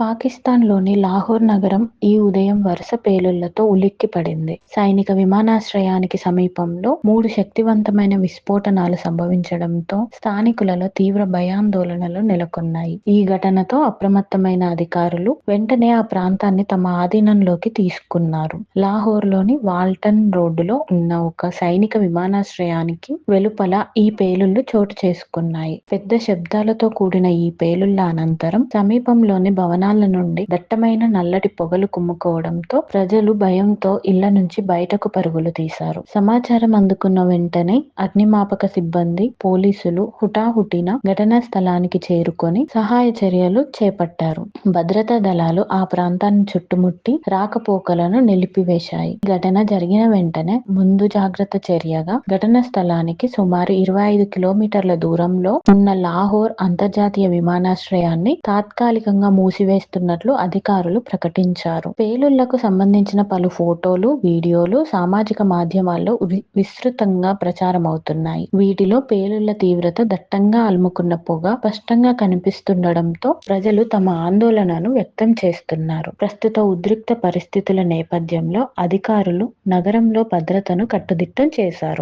పాకిస్తాన్‌లోని లాహోర్ నగరం ఈ ఉదయం వరుస పేలుళ్లతో ఉలిక్కిపడింది. సైనిక విమానాశ్రయానికి సమీపంలో 3 శక్తివంతమైన విస్ఫోటనాలు సంభవించడంతో స్థానికులలో తీవ్ర భయాందోళనలు నెలకొన్నాయి. ఈ ఘటనతో అప్రమత్తమైన అధికారులు వెంటనే ఆ ప్రాంతాన్ని తమ ఆధీనంలోకి తీసుకున్నారు. లాహోర్‌లోని వాల్టన్ రోడ్డులో ఉన్న ఒక సైనిక విమానాశ్రయానికి వెలుపల ఈ పేలుళ్లు చోటు చేసుకున్నాయి. పెద్ద శబ్దాలతో కూడిన ఈ పేలుళ్ల అనంతరం సమీపంలోని భవనాల నుండి దట్టమైన నల్లటి పొగలు కుమ్ముకోవడంతో ప్రజలు భయంతో ఇళ్ల నుంచి బయటకు పరుగులు తీశారు. సమాచారం అందుకున్న వెంటనే అగ్నిమాపక సిబ్బంది, పోలీసులు హుటాహుటిన ఘటనా స్థలానికి చేరుకొని సహాయ చర్యలు చేపట్టారు. భద్రతా దళాలు ఆ ప్రాంతాన్ని చుట్టుముట్టి రాకపోకలను నిలిపివేశాయి. ఈ ఘటన జరిగిన వెంటనే ముందు జాగ్రత్త చర్యగా ఘటనా స్థలానికి సుమారు 25 కిలోమీటర్ల దూరంలో ఉన్న లాహోర్ అంతర్జాతీయ విమానాశ్రయాన్ని తాత్కాలికంగా మూసివేస్తున్నట్లు అధికారులు ప్రకటించారు. పేలుళ్లకు సంబంధించిన పలు ఫోటోలు, వీడియోలు సామాజిక మాధ్యమాల్లో విస్తృతంగా ప్రచారమవుతున్నాయి. వీటిలో పేలుళ్ల తీవ్రత, దట్టంగా అలుముకున్న పొగ స్పష్టంగా కనిపిస్తుండడంతో ప్రజలు తమ ఆందోళనను వ్యక్తం చేస్తున్నారు. ప్రస్తుత ఉద్రిక్త పరిస్థితుల నేపథ్యంలో అధికారులు నగరంలో భద్రతను కట్టుదిట్టం చేశారు.